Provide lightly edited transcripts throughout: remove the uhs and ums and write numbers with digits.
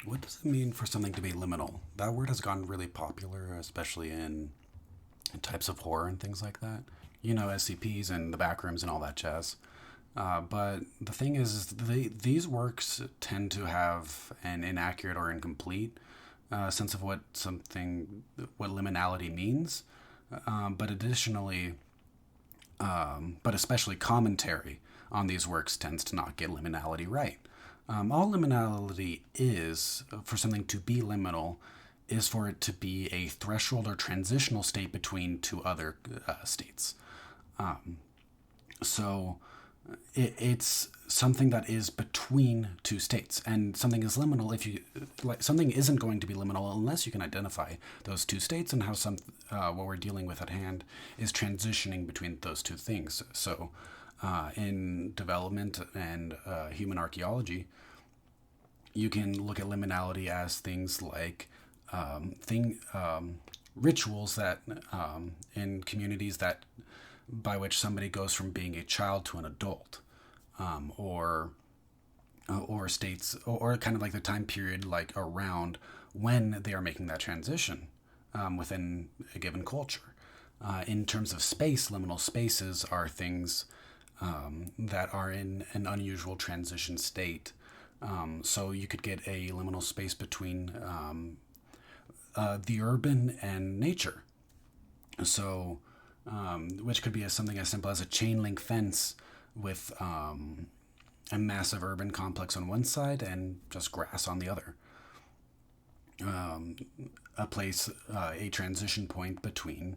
What does it mean for something to be liminal? That word has gone really popular, especially in types of horror and things like that. You know, SCPs and the backrooms and all that jazz. But the thing is these works tend to have an inaccurate or incomplete sense of what liminality means. But additionally, but especially commentary on these works tends to not get liminality right. All liminality is, for something to be liminal, is for it to be a threshold or transitional state between two other states. So it's something that is between two states, and something is liminal if you like. Something isn't going to be liminal unless you can identify those two states and how what we're dealing with at hand is transitioning between those two things. So, in development and human archaeology, you can look at liminality as things like rituals that in communities that by which somebody goes from being a child to an adult, or states, or kind of like the time period like around when they are making that transition within a given culture. In terms of space, liminal spaces are things that are in an unusual transition state. So you could get a liminal space between the urban and nature. So, which could be something as simple as a chain link fence with a massive urban complex on one side and just grass on the other. A transition point between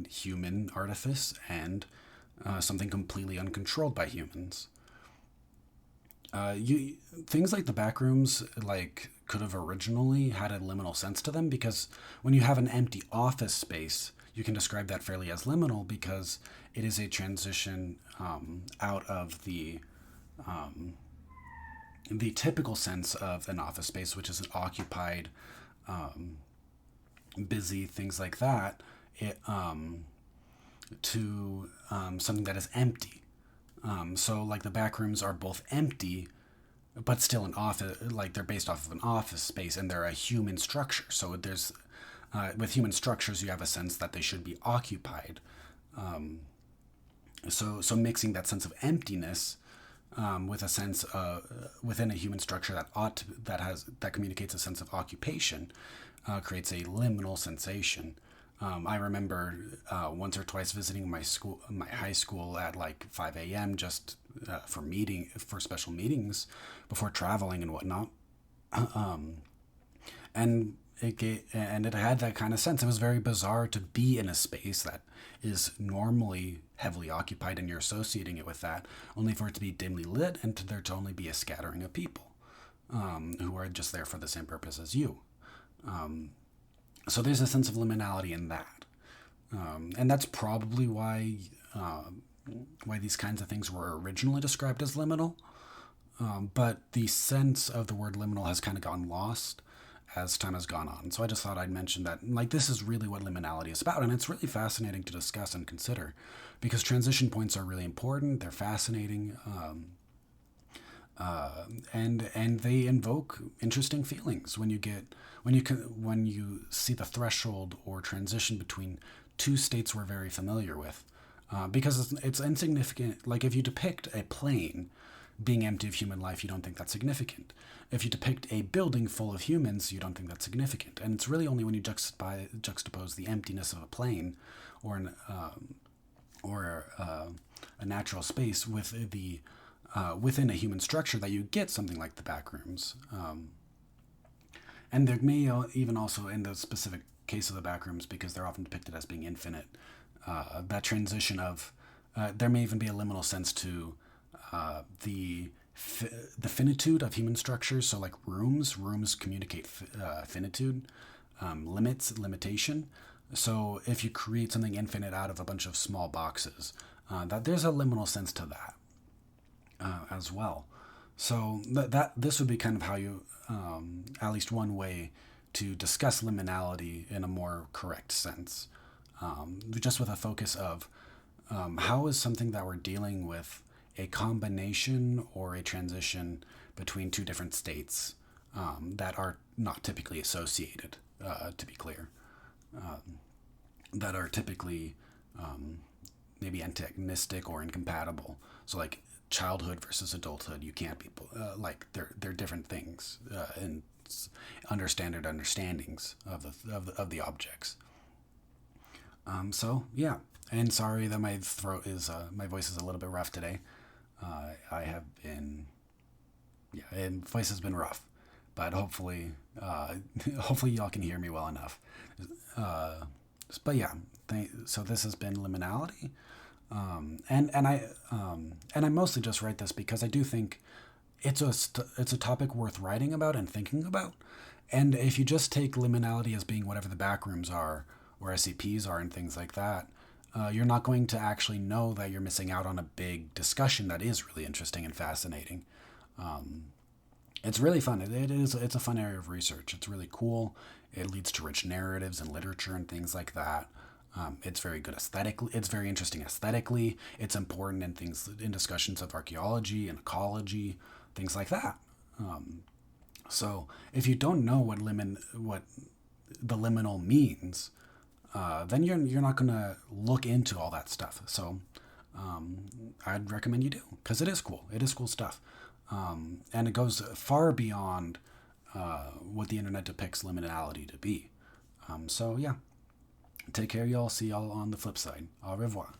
human artifice and something completely uncontrolled by humans. Things like the backrooms could have originally had a liminal sense to them, because when you have an empty office space, you can describe that fairly as liminal because it is a transition out of the typical sense of an office space, which is an occupied, busy, things like that, to something that is empty. So like the back rooms are both empty, but still an office, like they're based off of an office space and they're a human structure. So there's, with human structures, you have a sense that they should be occupied. So mixing that sense of emptiness with a sense within a human structure that communicates a sense of occupation creates a liminal sensation. I remember once or twice visiting my high school at like 5 a.m. just for special meetings before traveling and whatnot, and it had that kind of sense. It was very bizarre to be in a space that is normally heavily occupied and you're associating it with that, only for it to be dimly lit and there to only be a scattering of people who are just there for the same purpose as you. So there's a sense of liminality in that. And that's probably why these kinds of things were originally described as liminal. But the sense of the word liminal has kind of gotten lost as time has gone on. So I just thought I'd mention that, like, this is really what liminality is about. And it's really fascinating to discuss and consider because transition points are really important. They're fascinating. And they invoke interesting feelings when you see the threshold or transition between two states we're very familiar with, because it's insignificant. Like if you depict a plane being empty of human life, you don't think that's significant. If you depict a building full of humans, you don't think that's significant. And it's really only when you juxtapose the emptiness of a plane or a natural space with the within a human structure that you get something like the backrooms. And there may even also, in the specific case of the backrooms, because they're often depicted as being infinite, that transition of, there may even be a liminal sense to the finitude of human structures. So like rooms communicate finitude, limitation. So if you create something infinite out of a bunch of small boxes, that there's a liminal sense to that. As well. So this would be kind of how you, at least one way to discuss liminality in a more correct sense, just with a focus of how is something that we're dealing with a combination or a transition between two different states that are not typically associated, to be clear, that are typically maybe antagonistic or incompatible. So like childhood versus adulthood, you can't be like they're different things and under standard understandings of the objects. So yeah, and sorry that my throat is my voice is a little bit rough today. I have been yeah, and voice has been rough, but hopefully hopefully y'all can hear me well enough. Uh, but yeah, so this has been liminality. And I mostly just write this because I do think it's a topic worth writing about and thinking about. And if you just take liminality as being whatever the backrooms are or SCPs are and things like that, you're not going to actually know that you're missing out on a big discussion that is really interesting and fascinating. It's really fun. It's a fun area of research. It's really cool. It leads to rich narratives and literature and things like that. It's very good aesthetically. It's very interesting aesthetically. It's important in things in discussions of archaeology and ecology, things like that. So if you don't know what the liminal means, then you're not gonna look into all that stuff. So I'd recommend you do because it is cool. It is cool stuff, and it goes far beyond what the internet depicts liminality to be. So yeah, take care, y'all. See y'all on the flip side. Au revoir.